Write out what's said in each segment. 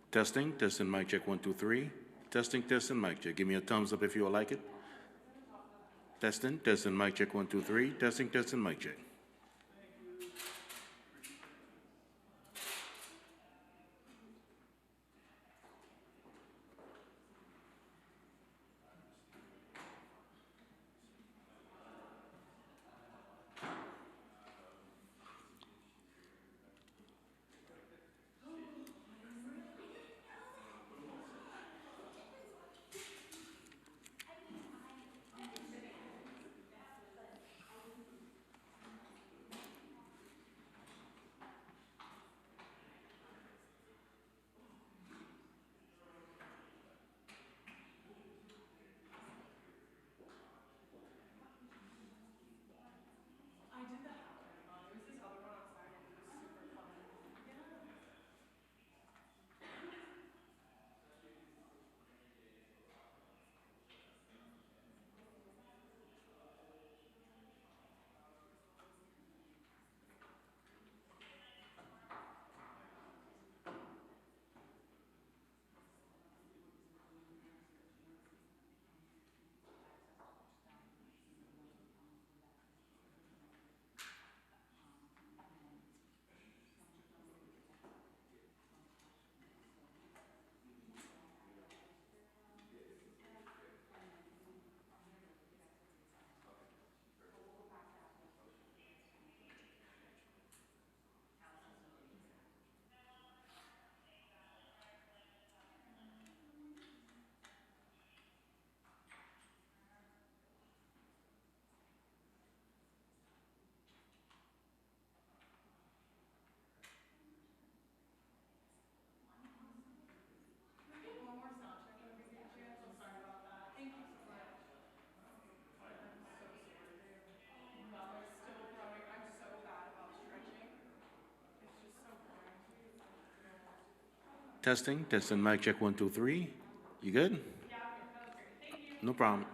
Testing, testing, mic check, 1, 2, 3. Testing, testing, mic check. Give me a thumbs up if you like it. Testing, testing, mic check, 1, 2, 3. Testing, testing, mic check. Testing, testing, mic check, 1, 2, 3. You good? No problem.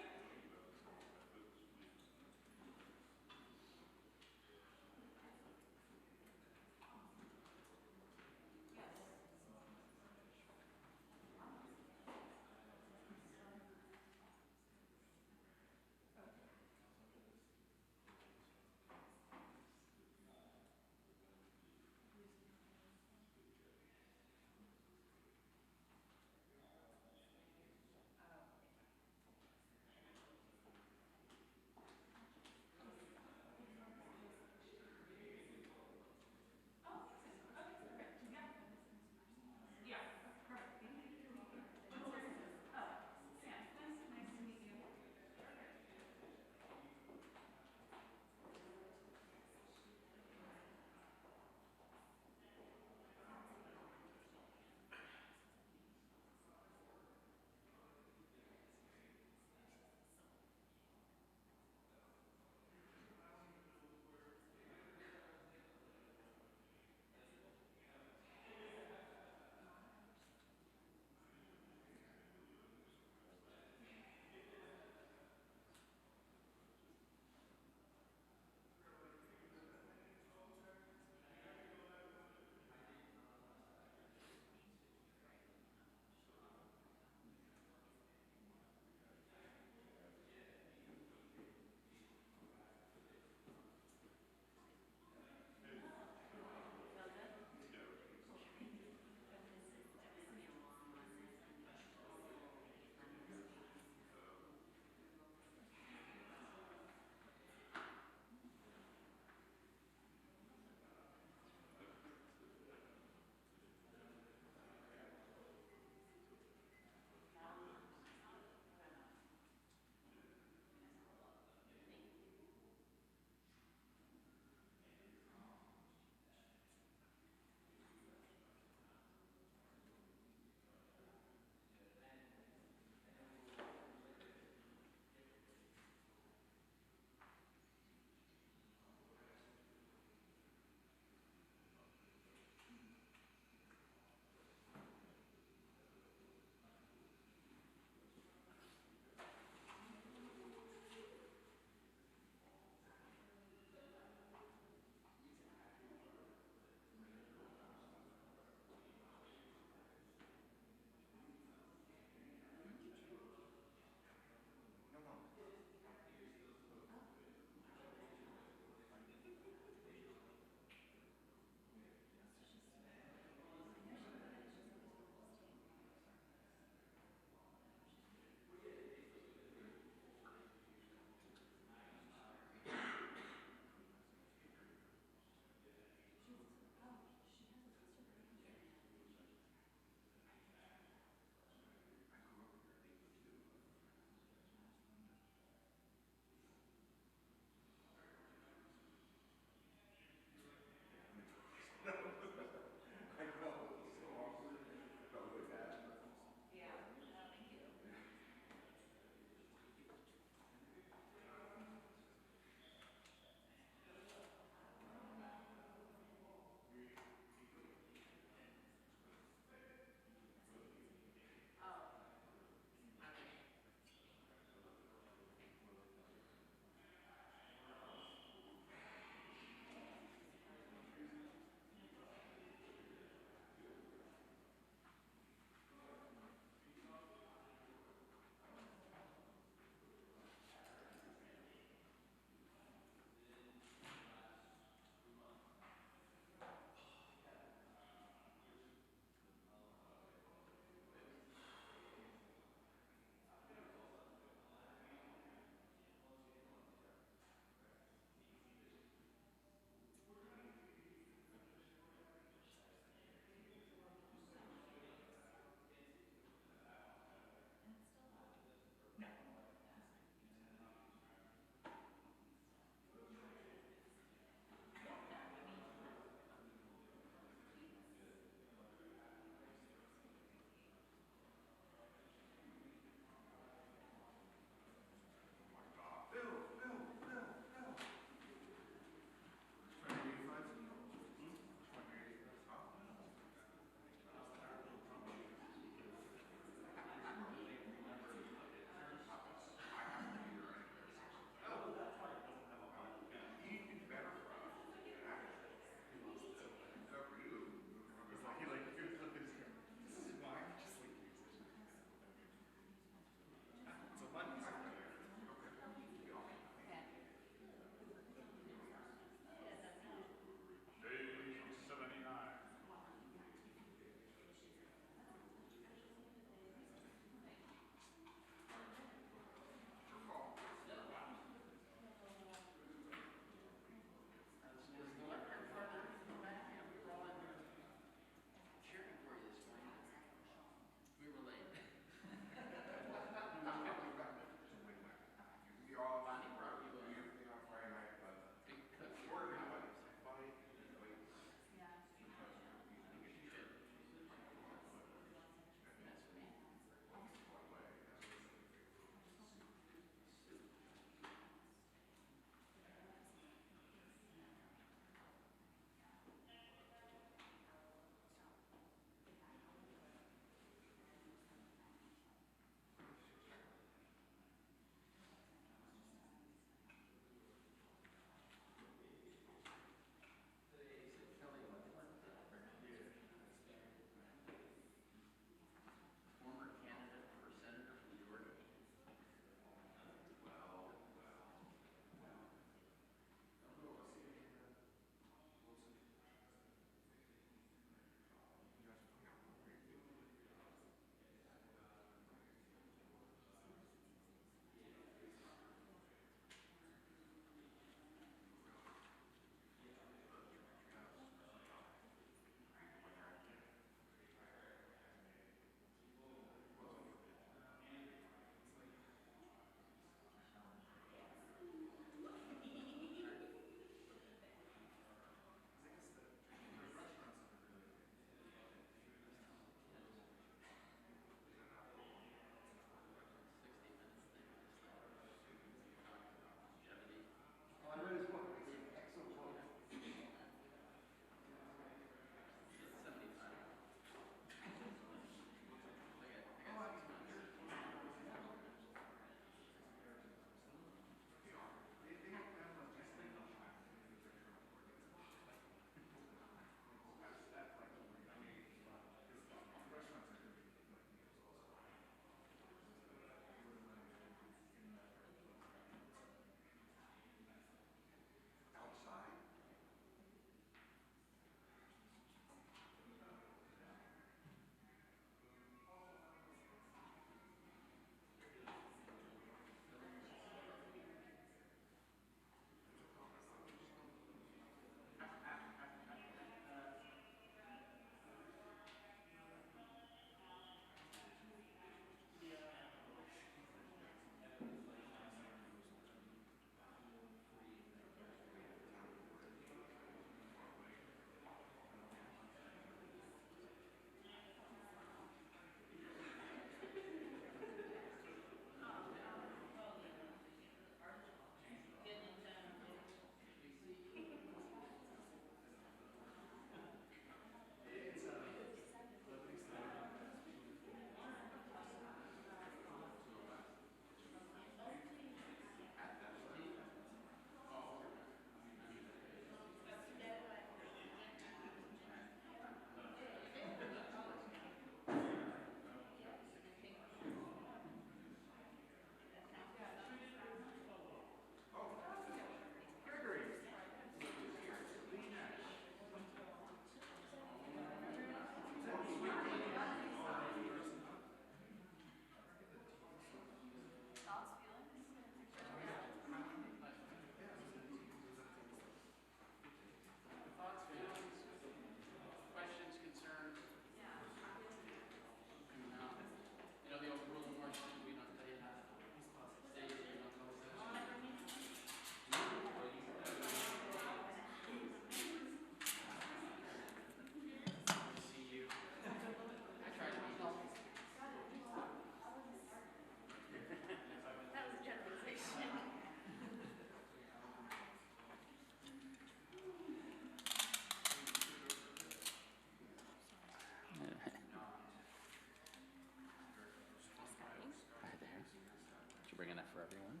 bring enough for everyone?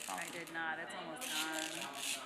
I did not. It's almost gone.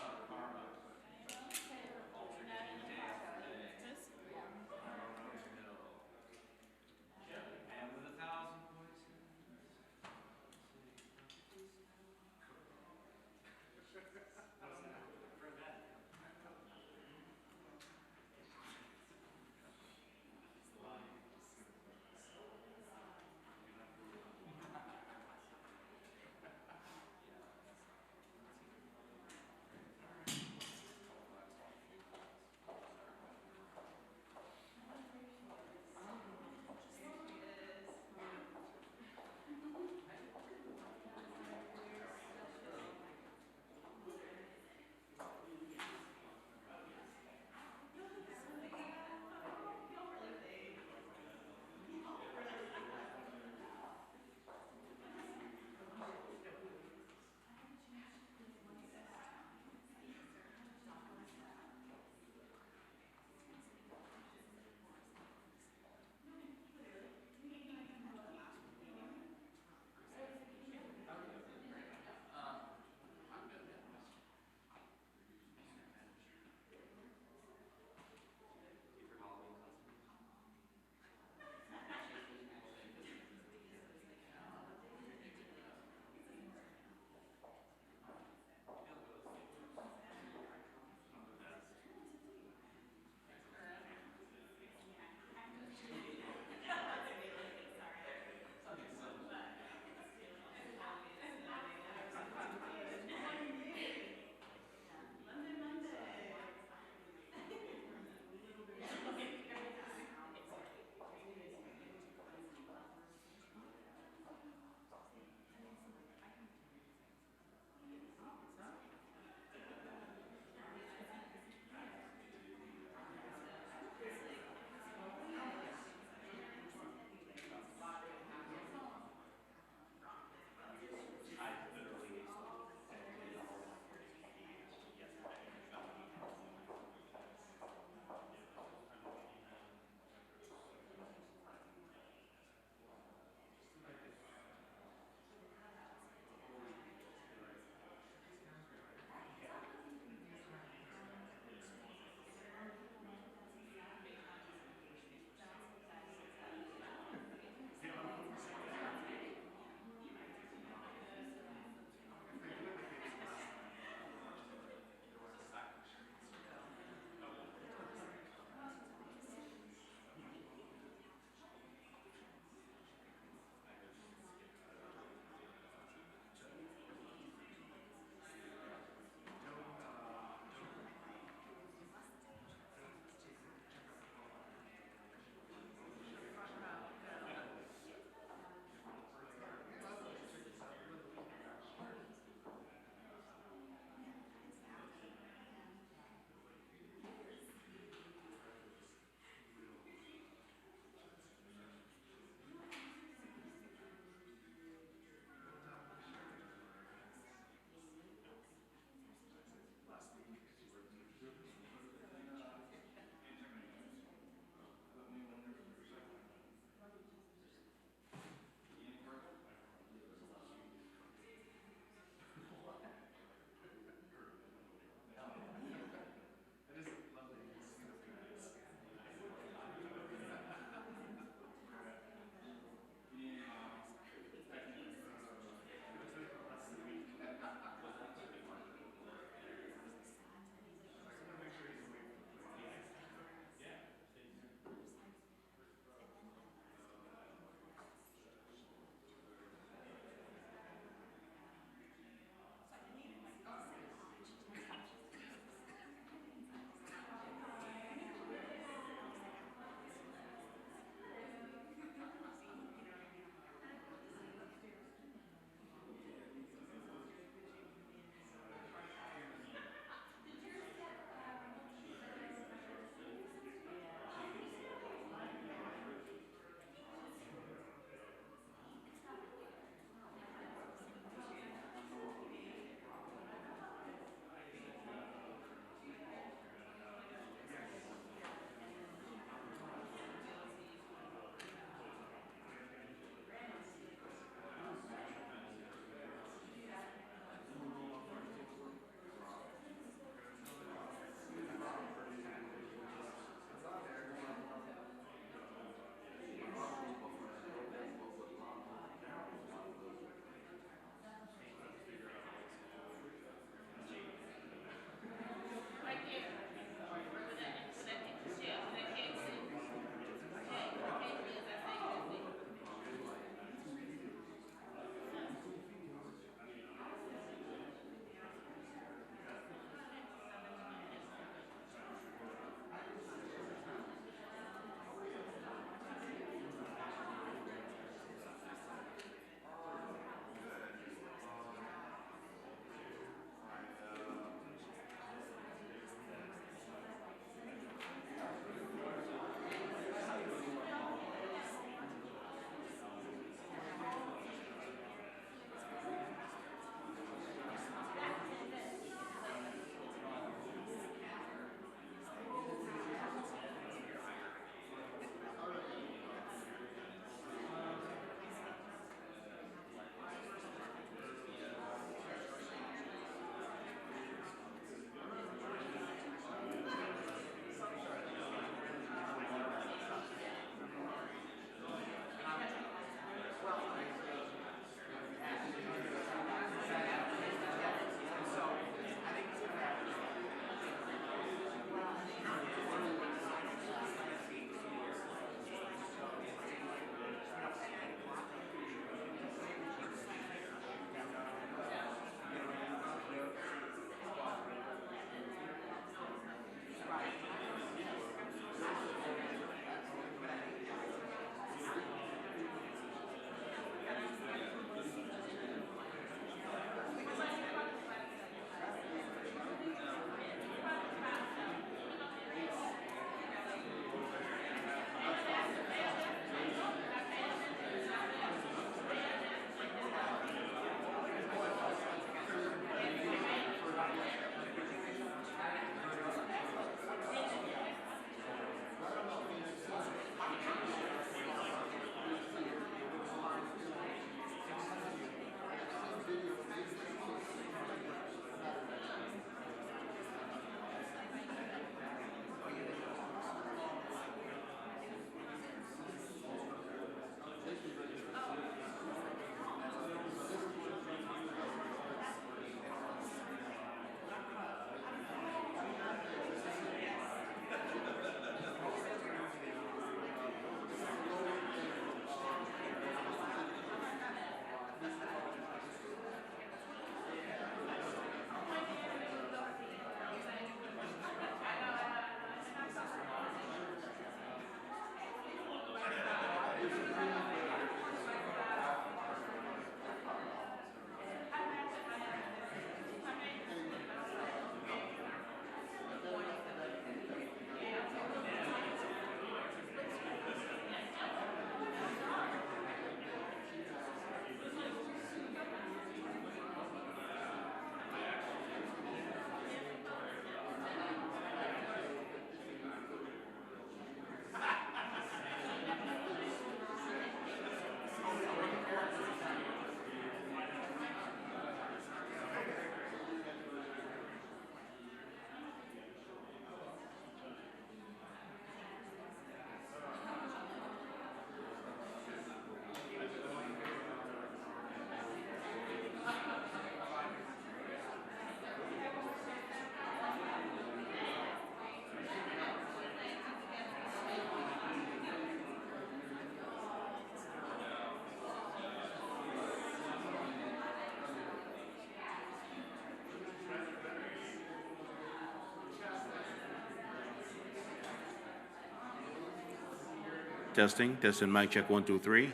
Testing, testing, mic check, 1, 2, 3.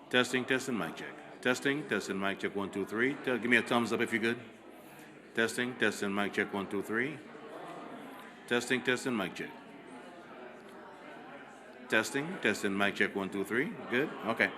Testing, testing, mic check. Testing, testing, mic check, 1, 2, 3. Give me a thumbs up if you're good. Testing, testing, mic check, 1, 2, 3. Testing, testing, mic check. Testing, testing, mic check, 1, 2, 3. Good? Okay.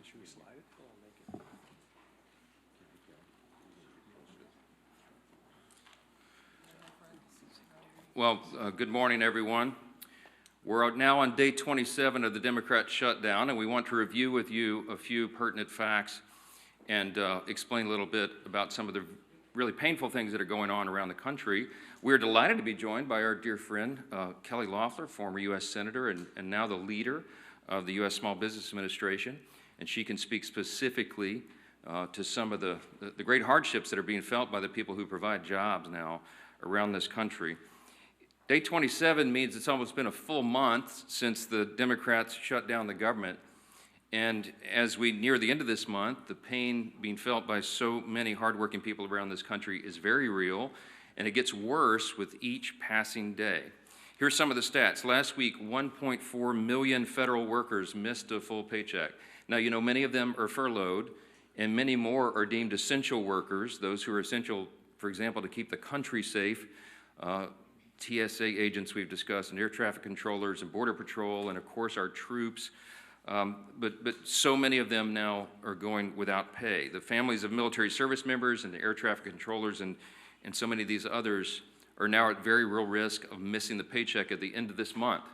Should we slide it? Well, good morning, everyone. We're now on day 27 of the Democrat shutdown, and we want to review with you a few pertinent facts and explain a little bit about some of the really painful things that are going on around the country. We're delighted to be joined by our dear friend, Kelly Loeffler, former U.S. Senator and now the leader of the U.S. Small Business Administration, and she can speak specifically to some of the great hardships that are being felt by the people who provide jobs now around this country. Day 27 means it's almost been a full month since the Democrats shut down the government. And as we near the end of this month, the pain being felt by so many hardworking people around this country is very real, and it gets worse with each passing day. Here's some of the stats. Last week, 1.4 million federal workers missed a full paycheck. Now, you know, many of them are furloughed, and many more are deemed essential workers, those who are essential, for example, to keep the country safe. TSA agents we've discussed, and air traffic controllers and border patrol, and of course our troops. But so many of them now are going without pay. The families of military service members and the air traffic controllers and so many of these others are now at very real risk of missing the paycheck at the end of this month.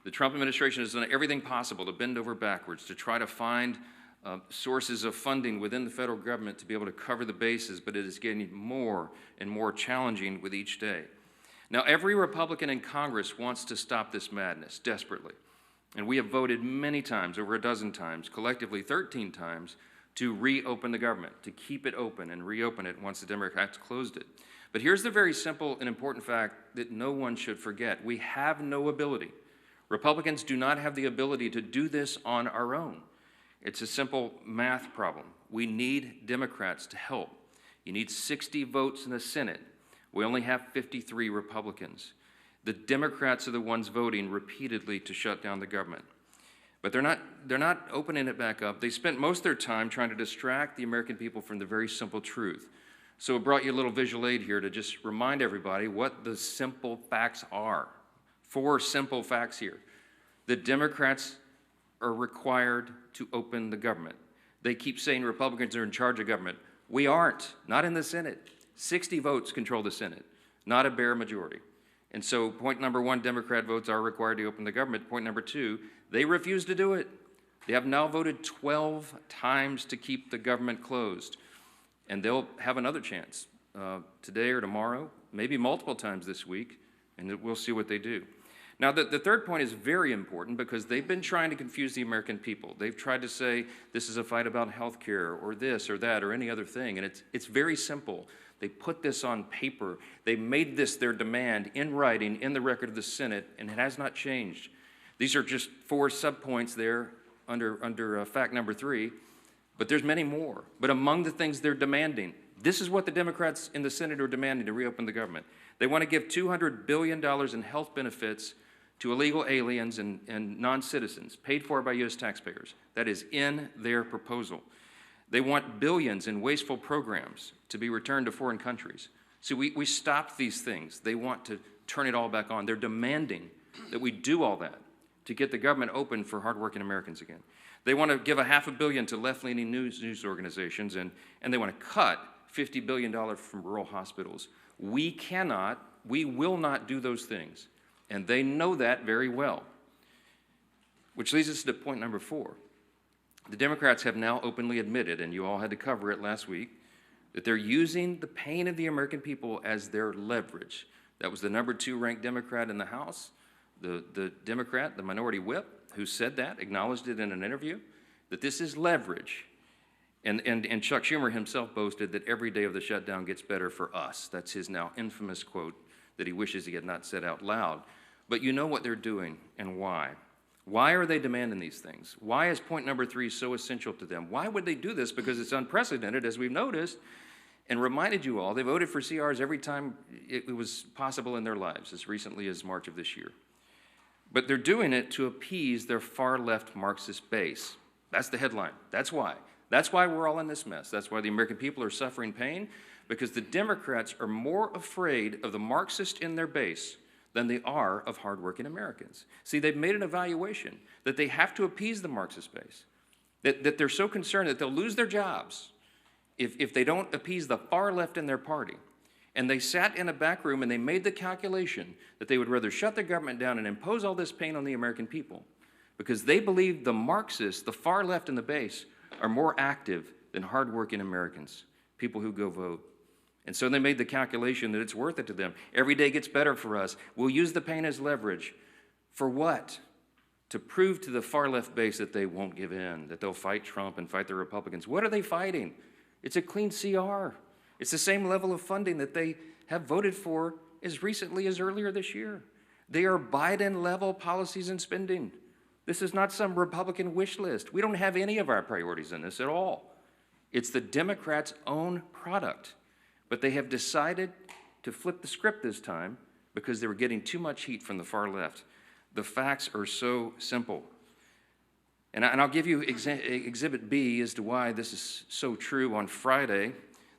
The Trump administration has done everything possible to bend over backwards to try to find sources of funding within the federal government to be able to cover the bases, but it is getting more and more challenging with each day. Now, every Republican in Congress wants to stop this madness desperately, and we have voted many times, over a dozen times, collectively 13 times, to reopen the government, to keep it open and reopen it once the Democrats closed it. But here's the very simple and important fact that no one should forget. We have no ability. Republicans do not have the ability to do this on our own. It's a simple math problem. We need Democrats to help. You need 60 votes in the Senate. We only have 53 Republicans. The Democrats are the ones voting repeatedly to shut down the government. But they're not opening it back up. They spent most of their time trying to distract the American people from the very simple truth. So it brought you a little visual aid here to just remind everybody what the simple facts are. 4 simple facts here. The Democrats are required to open the government. They keep saying Republicans are in charge of government. We aren't, not in the Senate. 60 votes control the Senate, not a bare majority. And so point number 1, Democrat votes are required to open the government. Point number 2, they refuse to do it. They have now voted 12 times to keep the government closed. And they'll have another chance today or tomorrow, maybe multiple times this week, and we'll see what they do. Now, the third point is very important because they've been trying to confuse the American people. They've tried to say this is a fight about health care or this or that or any other thing, and it's very simple. They put this on paper. They made this their demand in writing in the record of the Senate, and it has not changed. These are just 4 subpoints there under fact number 3, but there's many more. But among the things they're demanding, this is what the Democrats in the Senate are demanding to reopen the government. They want to give $200 billion in health benefits to illegal aliens and non-citizens, paid for by U.S. taxpayers. That is in their proposal. They want billions in wasteful programs to be returned to foreign countries. See, we stopped these things. They want to turn it all back on. They're demanding that we do all that to get the government open for hardworking Americans again. They want to give $500 million to left-leaning news organizations, and they want to cut $50 billion from rural hospitals. We will not do those things, and they know that very well. Which leads us to point number 4. The Democrats have now openly admitted, and you all had to cover it last week, that they're using the pain of the American people as their leverage. That was the number 2 ranked Democrat in the House, the Democrat, the minority whip, who said that, acknowledged it in an interview, that this is leverage. And Chuck Schumer himself boasted that every day of the shutdown gets better for us. That's his now infamous quote that he wishes he had not said out loud. But you know what they're doing and why. Why are they demanding these things? Why is point number 3 so essential to them? Why would they do this? Because it's unprecedented, as we've noticed, and reminded you all, they voted for CRs every time it was possible in their lives, as recently as March of this year. But they're doing it to appease their far-left Marxist base. That's the headline. That's why. That's why we're all in this mess. That's why the American people are suffering pain, because the Democrats are more afraid of the Marxist in their base than they are of hardworking Americans. See, they've made an evaluation that they have to appease the Marxist base. that they're so concerned that they'll lose their jobs if they don't appease the far left in their party. And they sat in a back room and they made the calculation that they would rather shut the government down and impose all this pain on the American people because they believe the Marxists, the far left and the base, are more active than hardworking Americans, people who go vote. And so they made the calculation that it's worth it to them. Every day gets better for us. We'll use the pain as leverage. For what? To prove to the far left base that they won't give in, that they'll fight Trump and fight the Republicans. What are they fighting? It's a clean CR. It's the same level of funding that they have voted for as recently as earlier this year. They are Biden-level policies and spending. This is not some Republican wish list. We don't have any of our priorities in this at all. It's the Democrats' own product. But they have decided to flip the script this time because they were getting too much heat from the far left. The facts are so simple. And I'll give you Exhibit B as to why this is so true. On Friday,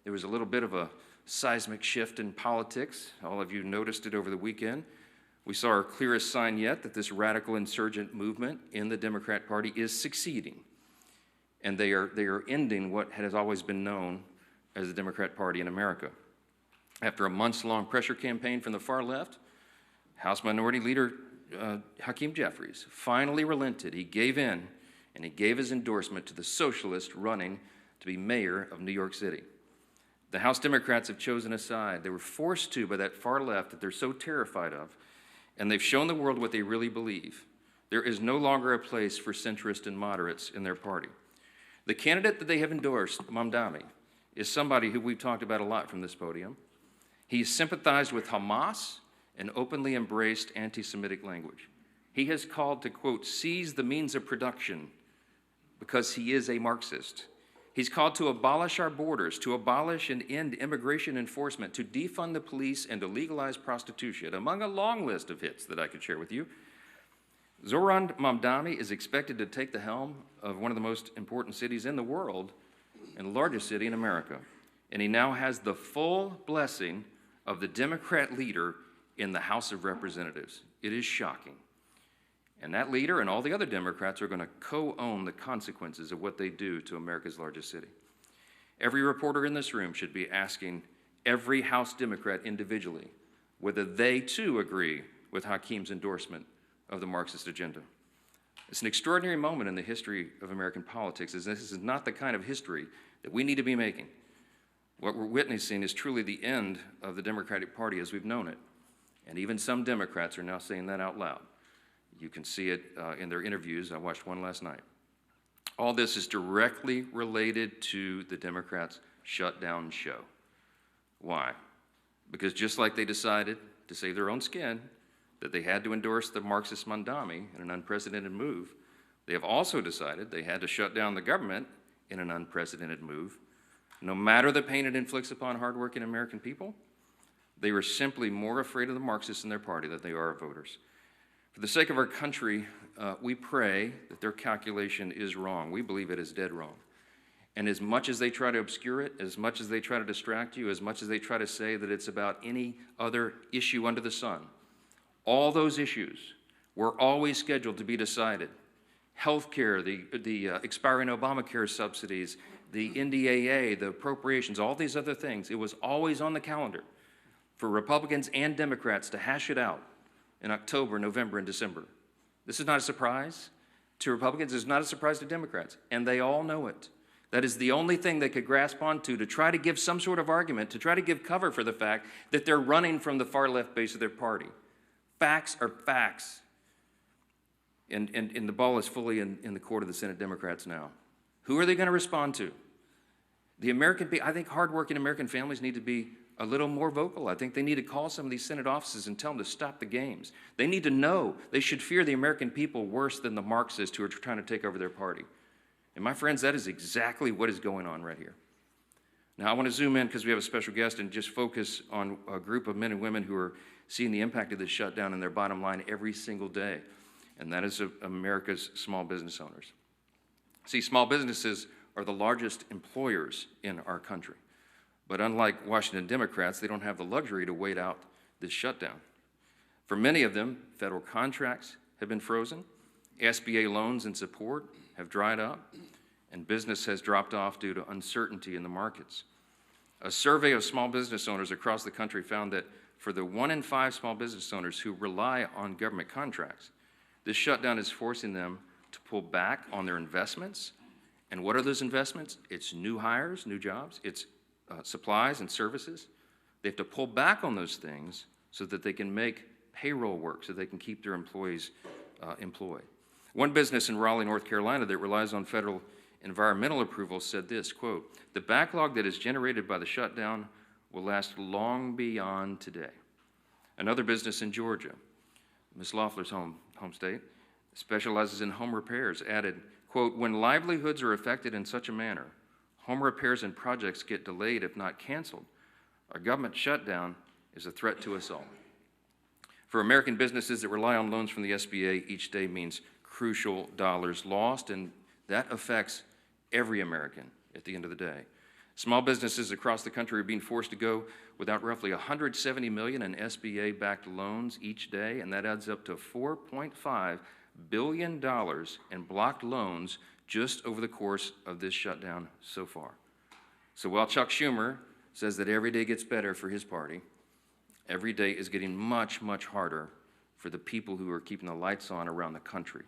there was a little bit of a seismic shift in politics. All of you noticed it over the weekend. We saw our clearest sign yet that this radical insurgent movement in the Democrat Party is succeeding. And they are ending what has always been known as the Democrat Party in America. After a months-long pressure campaign from the far left, House Minority Leader Hakeem Jeffries finally relented. He gave in, and he gave his endorsement to the socialist running to be mayor of New York City. The House Democrats have chosen a side. They were forced to by that far left that they're so terrified of, and they've shown the world what they really believe. There is no longer a place for centrists and moderates in their party. The candidate that they have endorsed, Mamdani, is somebody who we've talked about a lot from this podium. He sympathized with Hamas and openly embraced anti-Semitic language. He has called to, quote, seize the means of production because he is a Marxist. He's called to abolish our borders, to abolish and end immigration enforcement, to defund the police, and to legalize prostitution, among a long list of hits that I could share with you. Zoran Mamdani is expected to take the helm of one of the most important cities in the world and the largest city in America. And he now has the full blessing of the Democrat leader in the House of Representatives. It is shocking. And that leader and all the other Democrats are going to co-own the consequences of what they do to America's largest city. Every reporter in this room should be asking every House Democrat individually whether they too agree with Hakeem's endorsement of the Marxist agenda. It's an extraordinary moment in the history of American politics, as this is not the kind of history that we need to be making. What we're witnessing is truly the end of the Democratic Party as we've known it. And even some Democrats are now saying that out loud. You can see it in their interviews. I watched one last night. All this is directly related to the Democrats' shutdown show. Why? Because just like they decided to save their own skin, that they had to endorse the Marxist Mamdani in an unprecedented move, they have also decided they had to shut down the government in an unprecedented move. No matter the pain it inflicts upon hardworking American people, they were simply more afraid of the Marxists in their party than they are of voters. For the sake of our country, we pray that their calculation is wrong. We believe it is dead wrong. And as much as they try to obscure it, as much as they try to distract you, as much as they try to say that it's about any other issue under the sun, all those issues were always scheduled to be decided. Healthcare, the expiring Obamacare subsidies, the NDAA, the appropriations, all these other things, it was always on the calendar for Republicans and Democrats to hash it out in October, November, and December. This is not a surprise to Republicans. It's not a surprise to Democrats, and they all know it. That is the only thing they could grasp onto to try to give some sort of argument, to try to give cover for the fact that they're running from the far left base of their party. Facts are facts. And the ball is fully in the court of the Senate Democrats now. Who are they going to respond to? I think hardworking American families need to be a little more vocal. I think they need to call some of these Senate offices and tell them to stop the games. They need to know they should fear the American people worse than the Marxists who are trying to take over their party. And my friends, that is exactly what is going on right here. Now, I want to zoom in because we have a special guest and just focus on a group of men and women who are seeing the impact of this shutdown in their bottom line every single day, and that is America's small business owners. See, small businesses are the largest employers in our country. But unlike Washington Democrats, they don't have the luxury to wait out this shutdown. For many of them, federal contracts have been frozen, SBA loans and support have dried up, and business has dropped off due to uncertainty in the markets. A survey of small business owners across the country found that for the 1 in 5 small business owners who rely on government contracts, this shutdown is forcing them to pull back on their investments. And what are those investments? It's new hires, new jobs, it's supplies and services. They have to pull back on those things so that they can make payroll work, so they can keep their employees employed. One business in Raleigh, North Carolina that relies on federal environmental approval said this, quote, "The backlog that is generated by the shutdown will last long beyond today." Another business in Georgia, Ms. Loeffler's home state, specializes in home repairs, added, quote, "When livelihoods are affected in such a manner, home repairs and projects get delayed if not canceled. Our government shutdown is a threat to us all." For American businesses that rely on loans from the SBA, each day means crucial dollars lost, and that affects every American at the end of the day. Small businesses across the country are being forced to go without roughly $170 million in SBA-backed loans each day, and that adds up to $4.5 billion in blocked loans just over the course of this shutdown so far. So while Chuck Schumer says that every day gets better for his party, every day is getting much, much harder for the people who are keeping the lights on around the country.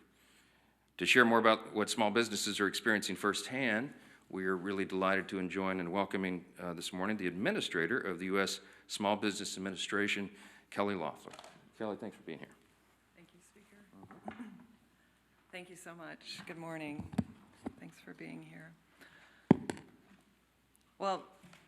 To share more about what small businesses are experiencing firsthand, we are really delighted to join and welcoming this morning the administrator of the U.S. Small Business Administration, Kelly Loeffler. Kelly, thanks for being here. Thank you, Speaker. Thank you so much. Good morning. Thanks for being here. Well,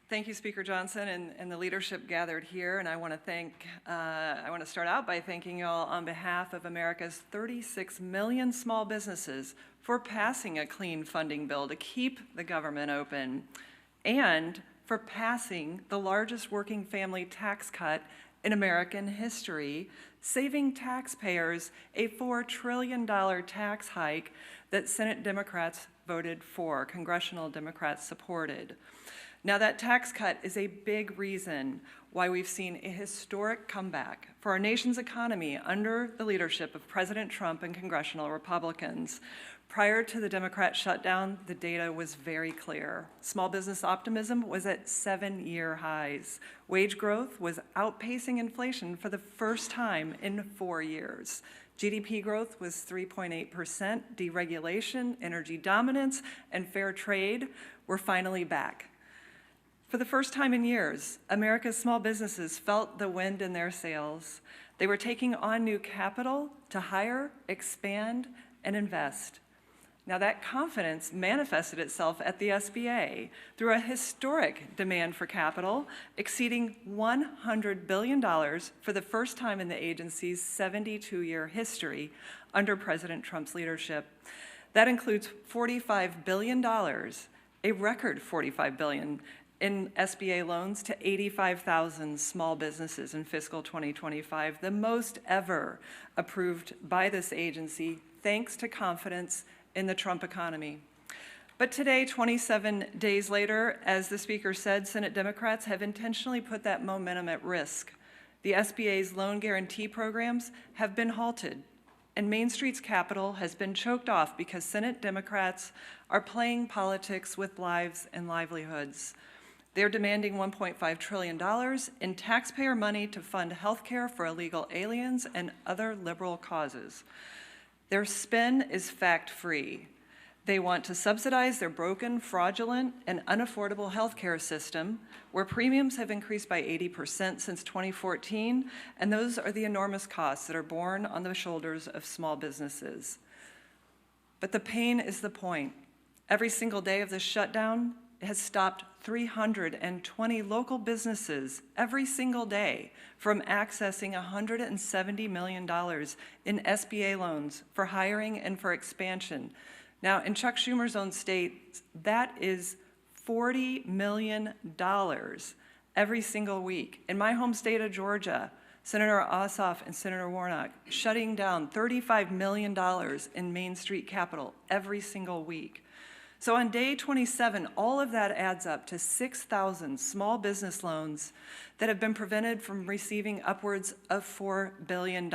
thank you, Speaker Johnson, and the leadership gathered here. And I want to start out by thanking you all on behalf of America's 36 million small businesses for passing a clean funding bill to keep the government open, and for passing the largest working family tax cut in American history, saving taxpayers a $4 trillion tax hike that Senate Democrats voted for, congressional Democrats supported. Now, that tax cut is a big reason why we've seen a historic comeback for our nation's economy under the leadership of President Trump and congressional Republicans. Prior to the Democrat shutdown, the data was very clear. Small business optimism was at 7-year highs. Wage growth was outpacing inflation for the first time in 4 years. GDP growth was 3.8%. Deregulation, energy dominance, and fair trade were finally back. For the first time in years, America's small businesses felt the wind in their sails. They were taking on new capital to hire, expand, and invest. Now, that confidence manifested itself at the SBA through a historic demand for capital exceeding $100 billion for the first time in the agency's 72-year history under President Trump's leadership. That includes $45 billion, a record $45 billion in SBA loans to 85,000 small businesses in fiscal 2025, the most ever approved by this agency, thanks to confidence in the Trump economy. But today, 27 days later, as the Speaker said, Senate Democrats have intentionally put that momentum at risk. The SBA's loan guarantee programs have been halted, and Main Street's capital has been choked off because Senate Democrats are playing politics with lives and livelihoods. They're demanding $1.5 trillion in taxpayer money to fund health care for illegal aliens and other liberal causes. Their spin is fact-free. They want to subsidize their broken, fraudulent, and unaffordable health care system, where premiums have increased by 80% since 2014, and those are the enormous costs that are borne on the shoulders of small businesses. But the pain is the point. Every single day of this shutdown has stopped 320 local businesses every single day from accessing $170 million in SBA loans for hiring and for expansion. Now, in Chuck Schumer's own state, that is $40 million every single week. In my home state of Georgia, Senator Ossoff and Senator Warnock shutting down $35 million in Main Street capital every single week. So on day 27, all of that adds up to 6,000 small business loans that have been prevented from receiving upwards of $4 billion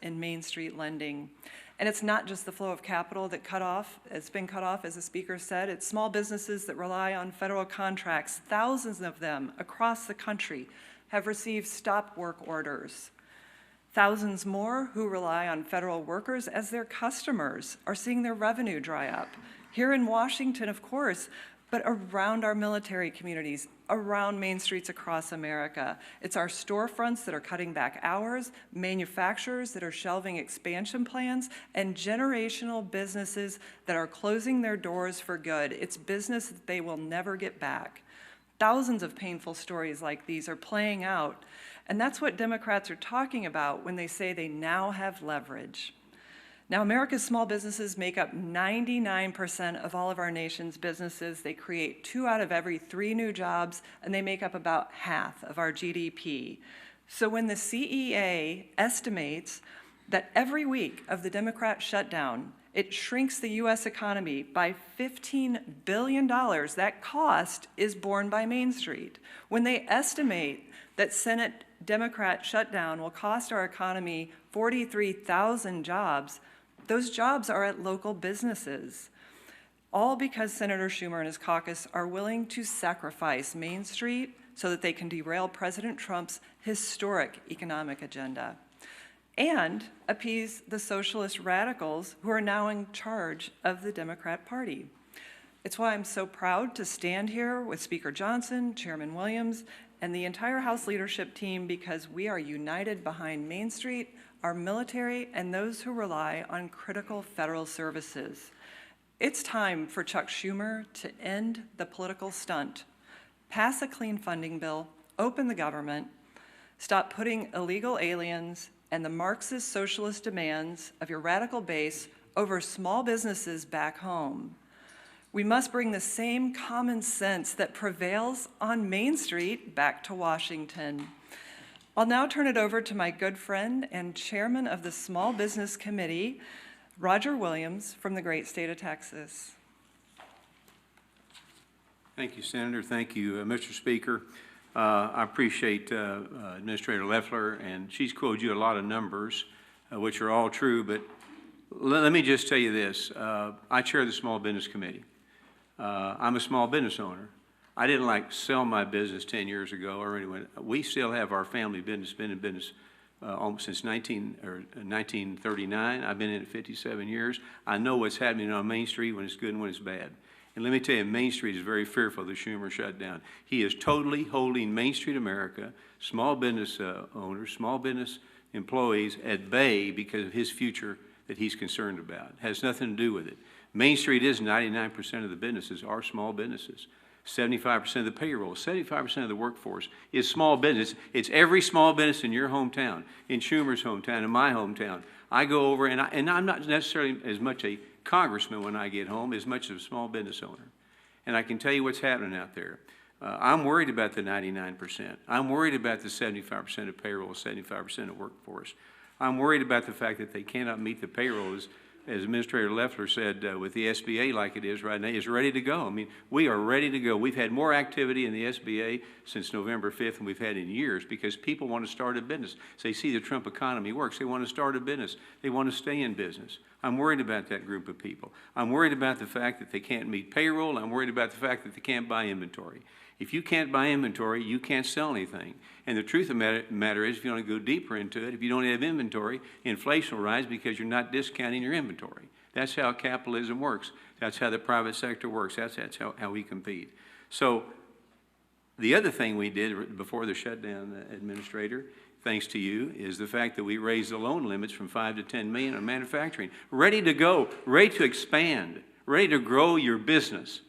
in Main Street lending. And it's not just the flow of capital that it's been cut off, as the speaker said. It's small businesses that rely on federal contracts. Thousands of them across the country have received stop work orders. Thousands more who rely on federal workers as their customers are seeing their revenue dry up. Here in Washington, of course, but around our military communities, around main streets across America. It's our storefronts that are cutting back hours, manufacturers that are shelving expansion plans, and generational businesses that are closing their doors for good. It's business that they will never get back. Thousands of painful stories like these are playing out, and that's what Democrats are talking about when they say they now have leverage. Now, America's small businesses make up 99% of all of our nation's businesses. They create 2 out of every 3 new jobs, and they make up about half of our GDP. So when the CEA estimates that every week of the Democrat shutdown, it shrinks the U.S. economy by $15 billion, that cost is borne by Main Street. When they estimate that Senate Democrat shutdown will cost our economy 43,000 jobs, those jobs are at local businesses, all because Senator Schumer and his caucus are willing to sacrifice Main Street so that they can derail President Trump's historic economic agenda and appease the socialist radicals who are now in charge of the Democrat Party. It's why I'm so proud to stand here with Speaker Johnson, Chairman Williams, and the entire House leadership team, because we are united behind Main Street, our military, and those who rely on critical federal services. It's time for Chuck Schumer to end the political stunt, pass a clean funding bill, open the government, stop putting illegal aliens and the Marxist socialist demands of your radical base over small businesses back home. We must bring the same common sense that prevails on Main Street back to Washington. I'll now turn it over to my good friend and chairman of the Small Business Committee, Roger Williams, from the great state of Texas. Thank you, Senator. Thank you, Mr. Speaker. I appreciate Administrator Loeffler, and she's quoted you a lot of numbers, which are all true, but let me just tell you this. I chair the Small Business Committee. I'm a small business owner. I didn't sell my business 10 years ago or anyone. We still have our family business, been in business since 1939. I've been in it 57 years. I know what's happening on Main Street when it's good and when it's bad. And let me tell you, Main Street is very fearful of the Schumer shutdown. He is totally holding Main Street America, small business owners, small business employees at bay because of his future that he's concerned about. It has nothing to do with it. Main Street is 99% of the businesses are small businesses. 75% of the payroll, 75% of the workforce is small business. It's every small business in your hometown, in Schumer's hometown, in my hometown. I go over, and I'm not necessarily as much a congressman when I get home as much as a small business owner. And I can tell you what's happening out there. I'm worried about the 99%. I'm worried about the 75% of payroll, 75% of workforce. I'm worried about the fact that they cannot meet the payrolls. As Administrator Loeffler said, with the SBA like it is right now, is ready to go. I mean, we are ready to go. We've had more activity in the SBA since November 5th than we've had in years because people want to start a business. So they see the Trump economy works. They want to start a business. They want to stay in business. I'm worried about that group of people. I'm worried about the fact that they can't meet payroll. I'm worried about the fact that they can't buy inventory. If you can't buy inventory, you can't sell anything. And the truth of the matter is, if you want to go deeper into it, if you don't have inventory, inflation will rise because you're not discounting your inventory. That's how capitalism works. That's how the private sector works. That's how we compete. So the other thing we did before the shutdown, Administrator, thanks to you, is the fact that we raised the loan limits from 5 to 10 million on manufacturing. Ready to go, ready to expand, ready to grow your business.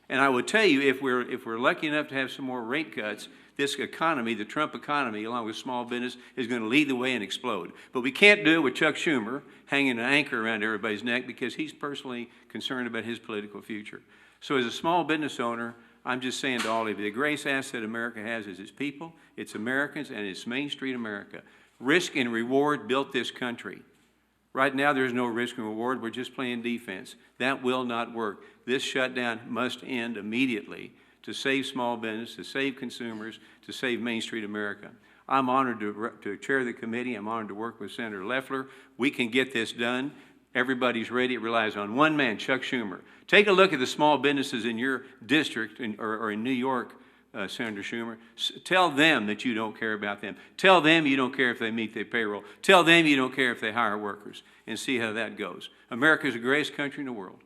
And I would tell you, if we're lucky enough to have some more rate cuts, this economy, the Trump economy, along with small business, is going to lead the way and explode. But we can't do it with Chuck Schumer hanging an anchor around everybody's neck because he's personally concerned about his political future. So as a small business owner, I'm just saying to all of you, the greatest asset America has is its people, its Americans, and it's Main Street America. Risk and reward built this country. Right now, there's no risk and reward. We're just playing defense. That will not work. This shutdown must end immediately to save small business, to save consumers, to save Main Street America. I'm honored to chair the committee. I'm honored to work with Senator Loeffler. We can get this done. Everybody's ready. It relies on one man, Chuck Schumer. Take a look at the small businesses in your district or in New York, Senator Schumer. Tell them that you don't care about them. Tell them you don't care if they meet their payroll. Tell them you don't care if they hire workers, and see how that goes. America is the greatest country in the world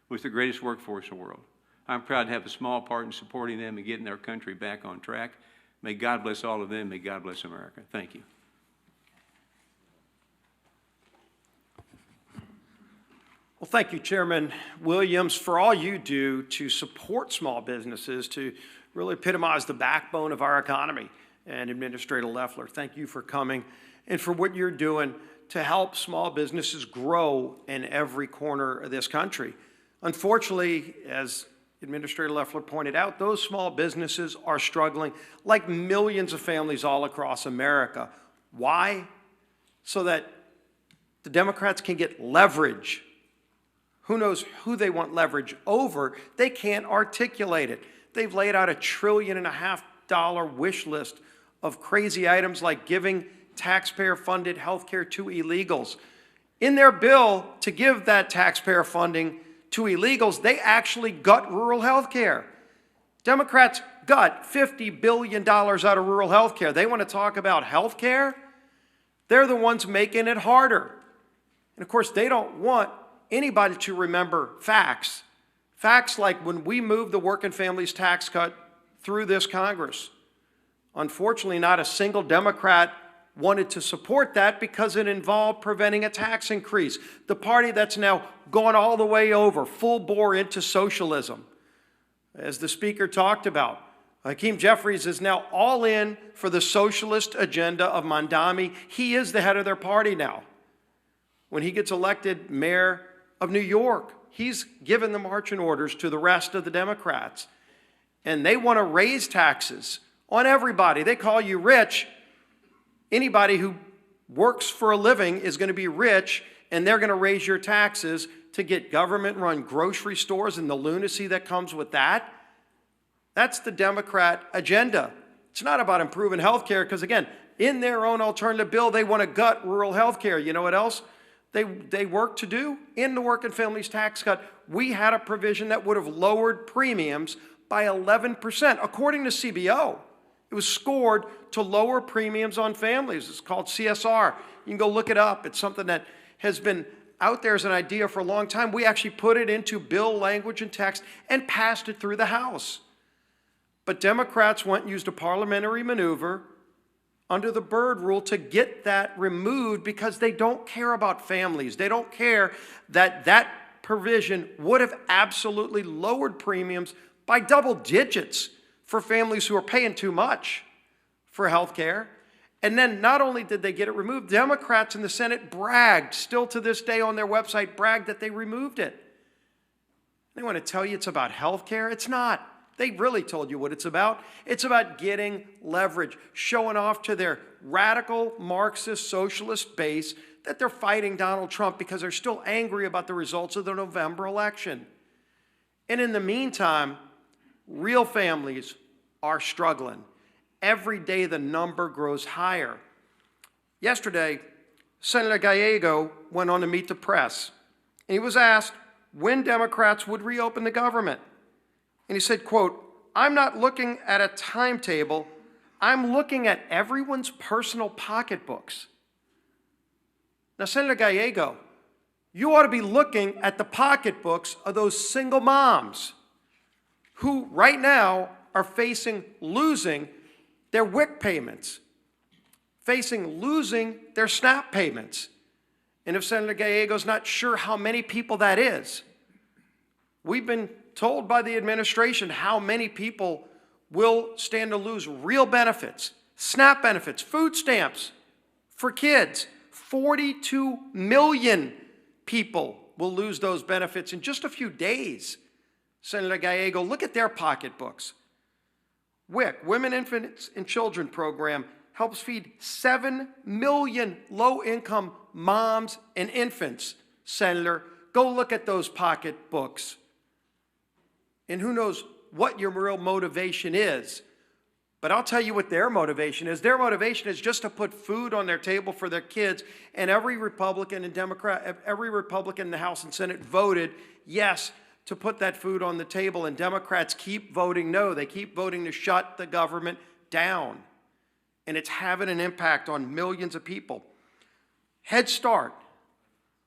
with the greatest workforce in the world. I'm proud to have a small part in supporting them and getting our country back on track. May God bless all of them. May God bless America. Thank you. Well, thank you, Chairman Williams, for all you do to support small businesses, to really epitomize the backbone of our economy. And Administrator Loeffler, thank you for coming and for what you're doing to help small businesses grow in every corner of this country. Unfortunately, as Administrator Loeffler pointed out, those small businesses are struggling like millions of families all across America. Why? So that the Democrats can get leverage. Who knows who they want leverage over? They can't articulate it. They've laid out $1.5 trillion wish list of crazy items like giving taxpayer-funded health care to illegals. In their bill to give that taxpayer funding to illegals, they actually gut rural health care. Democrats gut $50 billion out of rural health care. They want to talk about health care? They're the ones making it harder. And of course, they don't want anybody to remember facts. Facts like when we moved the working families tax cut through this Congress. Unfortunately, not a single Democrat wanted to support that because it involved preventing a tax increase. The party that's now gone all the way over, full bore into socialism. As the speaker talked about, Hakeem Jeffries is now all in for the socialist agenda of Mondami. He is the head of their party now. When he gets elected mayor of New York, he's given the marching orders to the rest of the Democrats. And they want to raise taxes on everybody. They call you rich. Anybody who works for a living is going to be rich, and they're going to raise your taxes to get government-run grocery stores and the lunacy that comes with that. That's the Democrat agenda. It's not about improving health care because, again, in their own alternative bill, they want to gut rural health care. You know what else they work to do? In the Working Families Tax Cut, we had a provision that would have lowered premiums by 11%, according to CBO. It was scored to lower premiums on families. It's called CSR. You can go look it up. It's something that has been out there as an idea for a long time. We actually put it into bill language and text and passed it through the House. But Democrats went and used a parliamentary maneuver under the Byrd rule to get that removed because they don't care about families. They don't care that that provision would have absolutely lowered premiums by double digits for families who are paying too much for health care. And then not only did they get it removed, Democrats in the Senate bragged, still to this day on their website, bragged that they removed it. They want to tell you it's about health care. It's not. They really told you what it's about. It's about getting leverage, showing off to their radical Marxist socialist base that they're fighting Donald Trump because they're still angry about the results of the November election. And in the meantime, real families are struggling. Every day the number grows higher. Yesterday, Senator Gallego went on to meet the press. And he was asked when Democrats would reopen the government. And he said, quote, "I'm not looking at a timetable. I'm looking at everyone's personal pocketbooks." Now, Senator Gallego, you ought to be looking at the pocketbooks of those single moms who right now are facing losing their WIC payments, facing losing their SNAP payments. And if Senator Gallego's not sure how many people that is, we've been told by the administration how many people will stand to lose real benefits, SNAP benefits, food stamps for kids. 42 million people will lose those benefits in just a few days. Senator Gallego, look at their pocketbooks. WIC, Women, Infants, and Children Program, helps feed 7 million low-income moms and infants. Senator, go look at those pocketbooks. And who knows what your real motivation is. But I'll tell you what their motivation is. Their motivation is just to put food on their table for their kids. And every Republican and Democrat, every Republican in the House and Senate voted yes to put that food on the table. And Democrats keep voting no. They keep voting to shut the government down. And it's having an impact on millions of people. Head Start,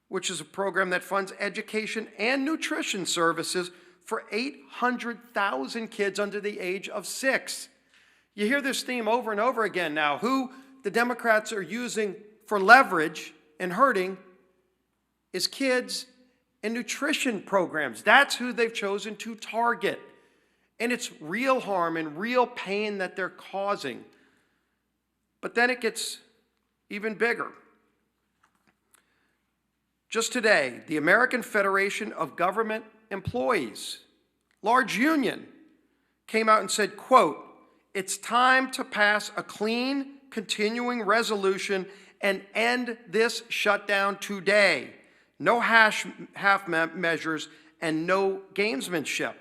which is a program that funds education and nutrition services for 800,000 kids under the age of 6. You hear this theme over and over again now. Who the Democrats are using for leverage and hurting is kids and nutrition programs. That's who they've chosen to target. And it's real harm and real pain that they're causing. But then it gets even bigger. Just today, the American Federation of Government Employees, large union, came out and said, quote, "It's time to pass a clean, continuing resolution and end this shutdown today. No half measures and no gamesmanship."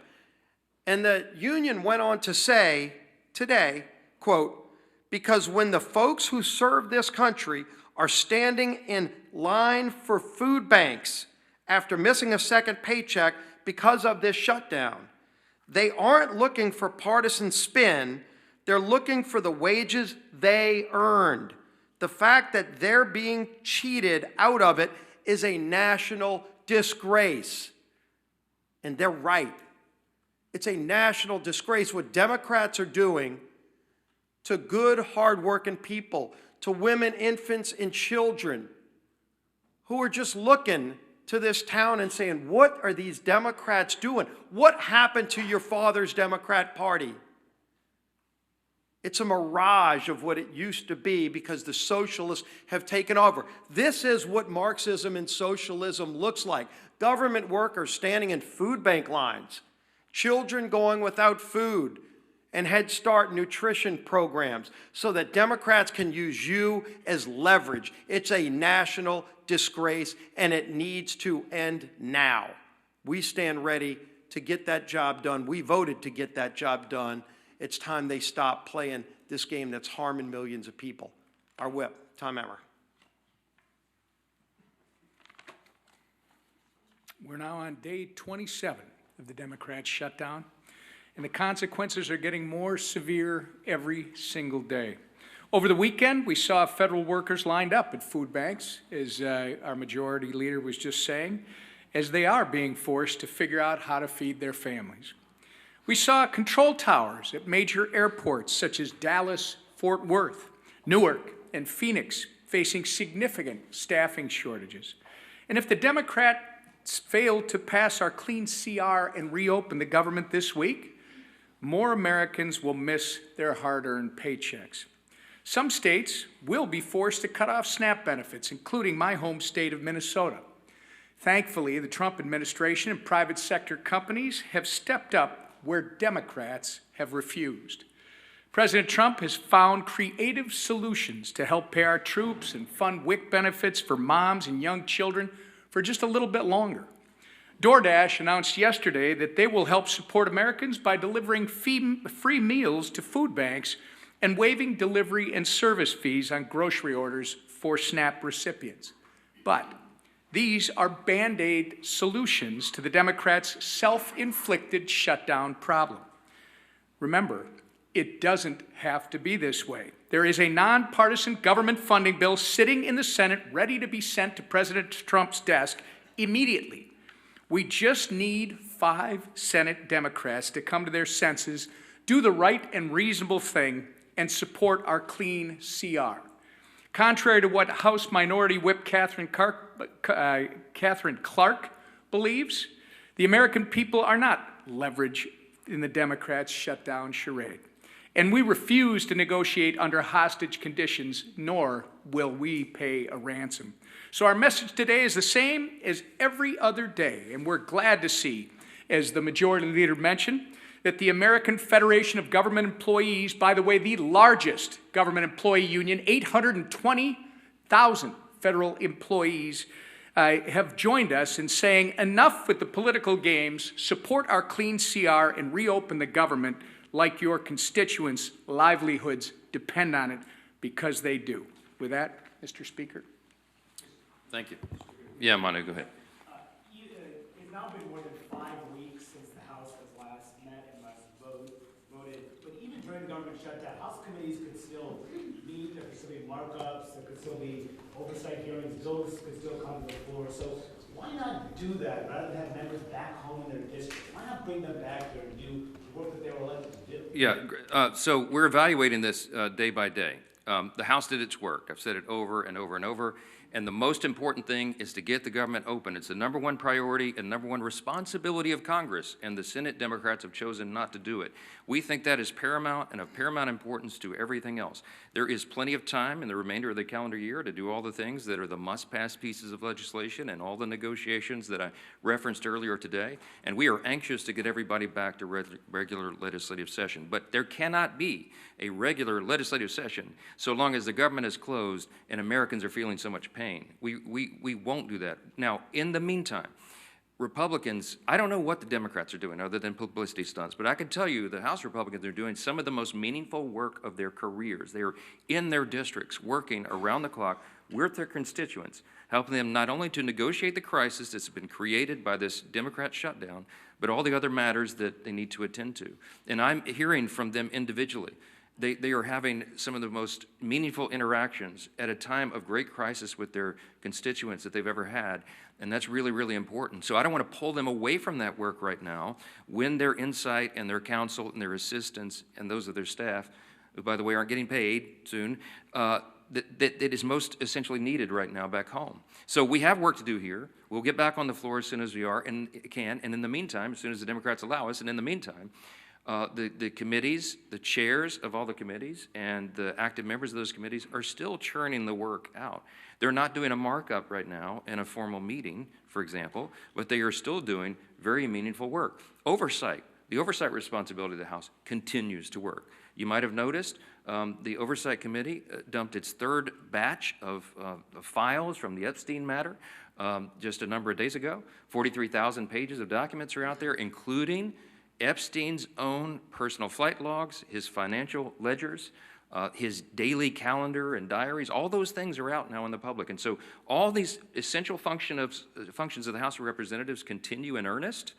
And the union went on to say today, quote, "Because when the folks who serve this country are standing in line for food banks after missing a second paycheck because of this shutdown, they aren't looking for partisan spin. They're looking for the wages they earned. The fact that they're being cheated out of it is a national disgrace." And they're right. It's a national disgrace what Democrats are doing to good, hardworking people, to women, infants, and children who are just looking to this town and saying, what are these Democrats doing? What happened to your father's Democrat Party? It's a mirage of what it used to be because the socialists have taken over. This is what Marxism and socialism looks like. Government workers standing in food bank lines, children going without food, and Head Start nutrition programs so that Democrats can use you as leverage. It's a national disgrace, and it needs to end now. We stand ready to get that job done. We voted to get that job done. It's time they stop playing this game that's harming millions of people. Our whip, Tom Emmer. We're now on day 27 of the Democrats' shutdown, and the consequences are getting more severe every single day. Over the weekend, we saw federal workers lined up at food banks, as our majority leader was just saying, as they are being forced to figure out how to feed their families. We saw control towers at major airports such as Dallas, Fort Worth, Newark, and Phoenix facing significant staffing shortages. And if the Democrats fail to pass our clean CR and reopen the government this week, more Americans will miss their hard-earned paychecks. Some states will be forced to cut off SNAP benefits, including my home state of Minnesota. Thankfully, the Trump administration and private sector companies have stepped up where Democrats have refused. President Trump has found creative solutions to help pay our troops and fund WIC benefits for moms and young children for just a little bit longer. DoorDash announced yesterday that they will help support Americans by delivering free meals to food banks and waiving delivery and service fees on grocery orders for SNAP recipients. But these are Band-Aid solutions to the Democrats' self-inflicted shutdown problem. Remember, it doesn't have to be this way. There is a nonpartisan government funding bill sitting in the Senate ready to be sent to President Trump's desk immediately. We just need 5 Senate Democrats to come to their senses, do the right and reasonable thing, and support our clean CR. Contrary to what House Minority Whip Catherine Clark believes, the American people are not leverage in the Democrats' shutdown charade. And we refuse to negotiate under hostage conditions, nor will we pay a ransom. So our message today is the same as every other day, and we're glad to see, as the majority leader mentioned, that the American Federation of Government Employees, by the way, the largest government employee union, 820,000 federal employees, have joined us in saying enough with the political games, support our clean CR, and reopen the government like your constituents' livelihoods depend on it, because they do. With that, Mr. Speaker. Thank you. Yeah, Manu, go ahead. It's now been more than 5 weeks since the House was last met and last voted, but even during the government shutdown, House committees could still meet, there could still be markups, there could still be oversight hearings, bills could still come to the floor. So why not do that rather than have members back home in their districts? Why not bring them back here and do the work that they were elected to do? Yeah, so we're evaluating this day by day. The House did its work. I've said it over and over and over. And the most important thing is to get the government open. It's the #1 priority and #1 responsibility of Congress, and the Senate Democrats have chosen not to do it. We think that is paramount and of paramount importance to everything else. There is plenty of time in the remainder of the calendar year to do all the things that are the must-pass pieces of legislation and all the negotiations that I referenced earlier today, and we are anxious to get everybody back to regular legislative session. But there cannot be a regular legislative session so long as the government is closed and Americans are feeling so much pain. We won't do that. Now, in the meantime, Republicans, I don't know what the Democrats are doing other than publicity stunts, but I can tell you the House Republicans are doing some of the most meaningful work of their careers. They are in their districts working around the clock with their constituents, helping them not only to negotiate the crisis that's been created by this Democrat shutdown, but all the other matters that they need to attend to. And I'm hearing from them individually. They are having some of the most meaningful interactions at a time of great crisis with their constituents that they've ever had, and that's really, really important. So I don't want to pull them away from that work right now when their insight and their counsel and their assistance and those of their staff, who, by the way, aren't getting paid soon, that is most essentially needed right now back home. So we have work to do here. We'll get back on the floor as soon as we are and can, and in the meantime, as soon as the Democrats allow us, and in the meantime, the committees, the chairs of all the committees, and the active members of those committees are still churning the work out. They're not doing a markup right now in a formal meeting, for example, but they are still doing very meaningful work. Oversight, the oversight responsibility of the House continues to work. You might have noticed the Oversight Committee dumped its 3rd batch of files from the Epstein matter just a number of days ago. 43,000 pages of documents are out there, including Epstein's own personal flight logs, his financial ledgers, his daily calendar and diaries. All those things are out now in the public. And so all these essential functions of the House of Representatives continue in earnest.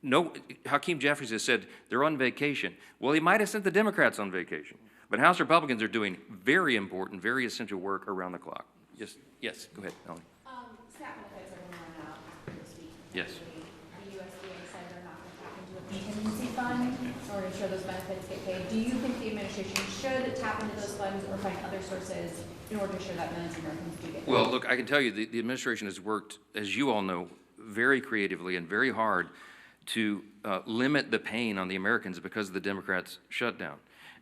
No, Hakeem Jeffries has said they're on vacation. Well, he might have sent the Democrats on vacation. But House Republicans are doing very important, very essential work around the clock. Yes, go ahead, Ellen. SNAP benefits are going to run out this week. Yes. The USDA said they're not going to tap into a contingency fund in order to ensure those benefits get paid. Do you think the administration should tap into those funds or find other sources in order to ensure that millions of Americans do get paid? Well, look, I can tell you the administration has worked, as you all know, very creatively and very hard to limit the pain on the Americans because of the Democrats' shutdown.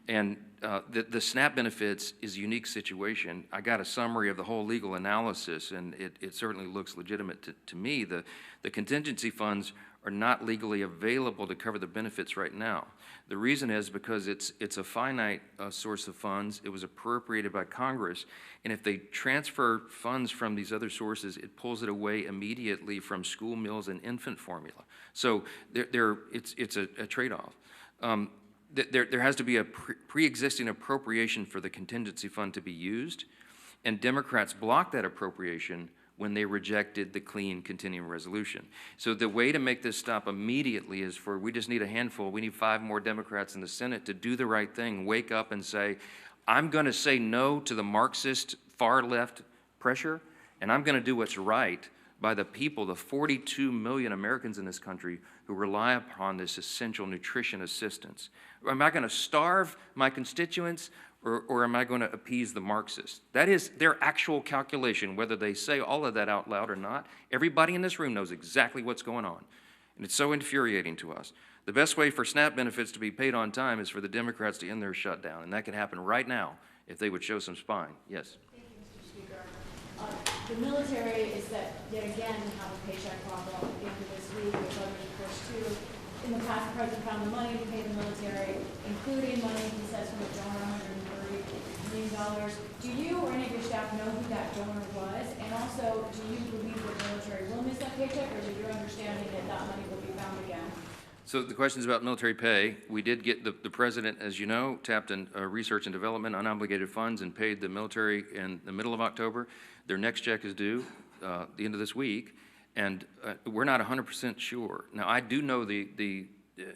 And the SNAP benefits is a unique situation. I got a summary of the whole legal analysis, and it certainly looks legitimate to me. The contingency funds are not legally available to cover the benefits right now. The reason is because it's a finite source of funds. It was appropriated by Congress, and if they transfer funds from these other sources, it pulls it away immediately from school meals and infant formula. So it's a trade-off. There has to be a pre-existing appropriation for the contingency fund to be used, and Democrats blocked that appropriation when they rejected the clean continuing resolution. So the way to make this stop immediately is we just need a handful. We need 5 more Democrats in the Senate to do the right thing, wake up and say, I'm going to say no to the Marxist far-left pressure, and I'm going to do what's right by the people, the 42 million Americans in this country who rely upon this essential nutrition assistance. Am I going to starve my constituents, or am I going to appease the Marxists? That is their actual calculation, whether they say all of that out loud or not. Everybody in this room knows exactly what's going on, and it's so infuriating to us. The best way for SNAP benefits to be paid on time is for the Democrats to end their shutdown, and that could happen right now if they would show some spine. Yes? Thank you, Mr. Speaker. The military is that yet again have a paycheck problem at the end of this week, with others, of course, too. in the past, the president found the money to pay the military, including money, he says, from a donor, $130 million. Do you or any of your staff know who that donor was? And also, do you believe that the military will miss that paycheck, or is it your understanding that that money will be found again? So the question's about military pay. We did get the president, as you know, tapped in research and development unobligated funds and paid the military in the middle of October. Their next check is due the end of this week, and we're not 100% sure. Now, I do know the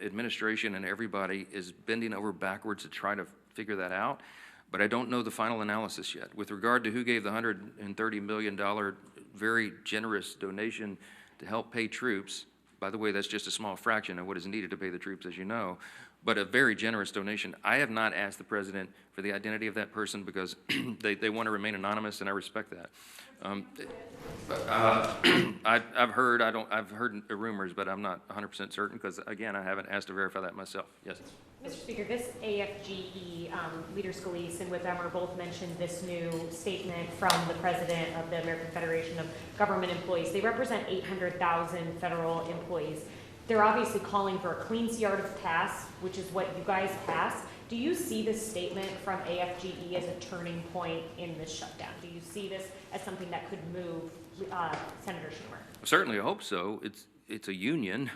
administration and everybody is bending over backwards to try to figure that out, but I don't know the final analysis yet. With regard to who gave the $130 million very generous donation to help pay troops, by the way, that's just a small fraction of what is needed to pay the troops, as you know, but a very generous donation. I have not asked the president for the identity of that person because they want to remain anonymous, and I respect that. I've heard rumors, but I'm not 100% certain because, again, I haven't asked to verify that myself. Yes. Mr. Speaker, this AFGE, Leader Scalise and Whitmer both mentioned this new statement from the president of the American Federation of Government Employees. They represent 800,000 federal employees. They're obviously calling for a clean start of tasks, which is what you guys passed. Do you see this statement from AFGE as a turning point in this shutdown? Do you see this as something that could move Senator Schumer? Certainly, I hope so. It's a union,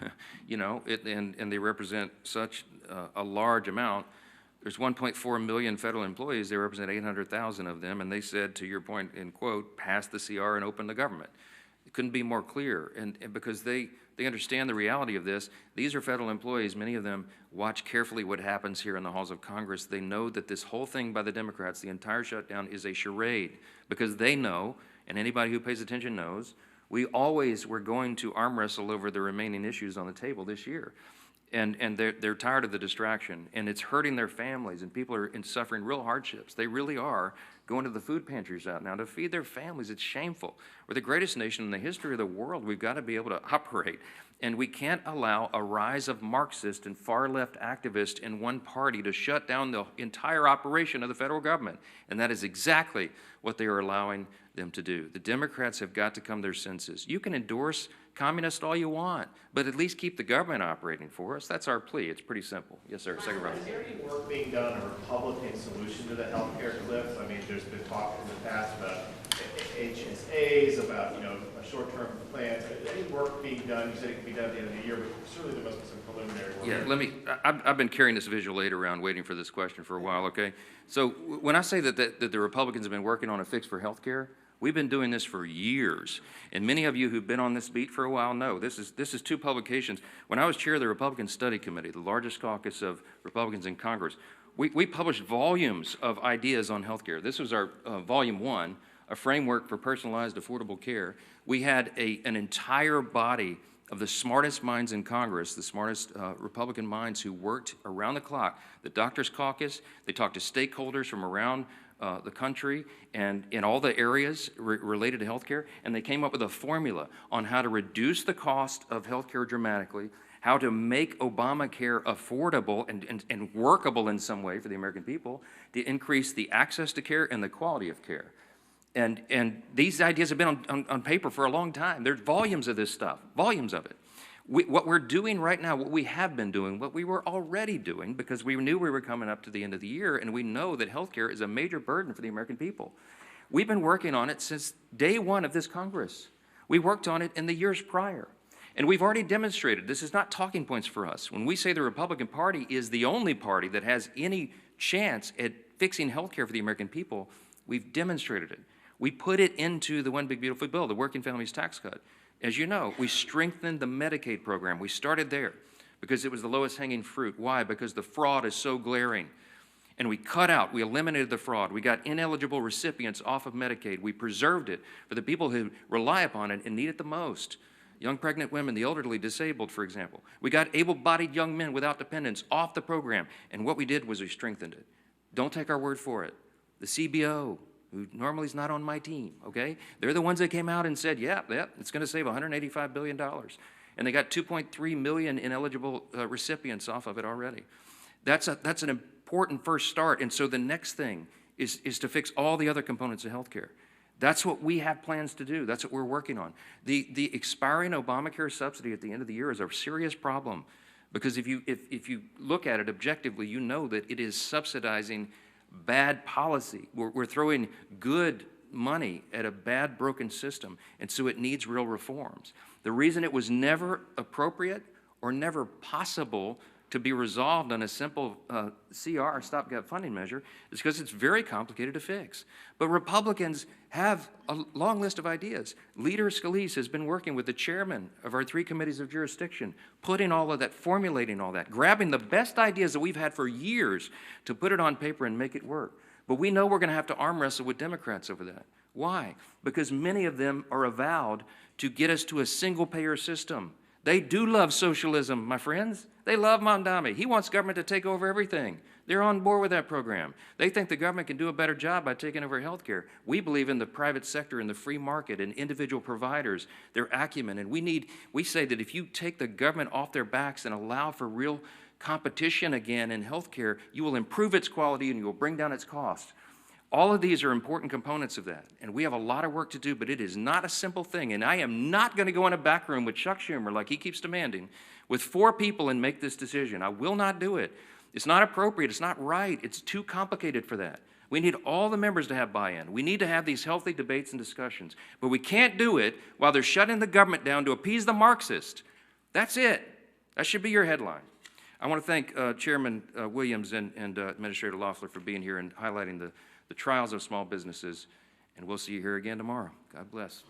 you know, and they represent such a large amount. There's 1.4 million federal employees. They represent 800,000 of them, and they said, to your point, in quote, pass the CR and open the government. It couldn't be more clear, and because they understand the reality of this. These are federal employees. Many of them watch carefully what happens here in the halls of Congress. They know that this whole thing by the Democrats, the entire shutdown, is a charade, because they know, and anybody who pays attention knows, we always were going to arm wrestle over the remaining issues on the table this year. And they're tired of the distraction, and it's hurting their families, and people are suffering real hardships. They really are going to the food pantries out now to feed their families. It's shameful. We're the greatest nation in the history of the world. We've got to be able to operate, and we can't allow a rise of Marxist and far-left activists in one party to shut down the entire operation of the federal government, and that is exactly what they are allowing them to do. The Democrats have got to come to their senses. You can endorse communists all you want, but at least keep the government operating for us. That's our plea. It's pretty simple. Yes, sir. Second round. Is there any work being done on a Republican solution to the health care cliff? I mean, there's been talk in the past about HSAs, about, you know, short-term plans. Any work being done? You said it could be done at the end of the year, but surely there must be some preliminary work. Yeah, I've been carrying this visual aid around waiting for this question for a while, okay? So when I say that the Republicans have been working on a fix for health care, we've been doing this for years, and many of you who've been on this beat for a while know this is two publications. When I was chair of the Republican Study Committee, the largest caucus of Republicans in Congress, we published volumes of ideas on health care. This was our volume 1, a framework for personalized, affordable care. We had an entire body of the smartest minds in Congress, the smartest Republican minds who worked around the clock. The Doctors Caucus, they talked to stakeholders from around the country and in all the areas related to healthcare, and they came up with a formula on how to reduce the cost of healthcare dramatically, how to make Obamacare affordable and workable in some way for the American people, to increase the access to care and the quality of care. And these ideas have been on paper for a long time. There's volumes of this stuff, volumes of it. What we're doing right now, what we have been doing, what we were already doing, because we knew we were coming up to the end of the year, and we know that healthcare is a major burden for the American people. We've been working on it since day one of this Congress. We worked on it in the years prior. And we've already demonstrated, this is not talking points for us. When we say the Republican Party is the only party that has any chance at fixing healthcare for the American people, we've demonstrated it. We put it into the One Big Beautiful Bill, the Working Families Tax Cut. As you know, we strengthened the Medicaid program. We started there because it was the lowest hanging fruit. Why? Because the fraud is so glaring. And we eliminated the fraud. We got ineligible recipients off of Medicaid. We preserved it for the people who rely upon it and need it the most. Young pregnant women, the elderly, disabled, for example. We got able-bodied young men without dependents off the program. And what we did was we strengthened it. Don't take our word for it. The CBO, who normally is not on my team, okay? They're the ones that came out and said, yeah, it's going to save $185 billion. And they got 2.3 million ineligible recipients off of it already. That's an important first start. And so the next thing is to fix all the other components of health care. That's what we have plans to do. That's what we're working on. The expiring Obamacare subsidy at the end of the year is a serious problem Because if you look at it objectively, you know that it is subsidizing bad policy. We're throwing good money at a bad, broken system, and so it needs real reforms. The reason it was never appropriate or never possible to be resolved on a simple CR, stopgap funding measure, is because it's very complicated to fix. But Republicans have a long list of ideas. Leader Scalise has been working with the chairman of our 3 committees of jurisdiction, putting all of that, formulating all that, grabbing the best ideas that we've had for years to put it on paper and make it work. But we know we're going to have to arm wrestle with Democrats over that. Why? Because many of them are avowed to get us to a single-payer system. They do love socialism, my friends. They love Mondami. He wants government to take over everything. They're on board with that program. They think the government can do a better job by taking over health care. We believe in the private sector and the free market and individual providers, their acumen. And we say that if you take the government off their backs and allow for real competition again in health care, you will improve its quality and you will bring down its cost. All of these are important components of that, and we have a lot of work to do, but it is not a simple thing, and I am not going to go in a back room with Chuck Schumer, like he keeps demanding, with 4 people and make this decision. I will not do it. It's not appropriate. It's not right. It's too complicated for that. We need all the members to have buy-in. We need to have these healthy debates and discussions, but we can't do it while they're shutting the government down to appease the Marxist. That's it. That should be your headline. I want to thank Chairman Williams and Administrator Loeffler for being here and highlighting the trials of small businesses, and we'll see you here again tomorrow. God bless.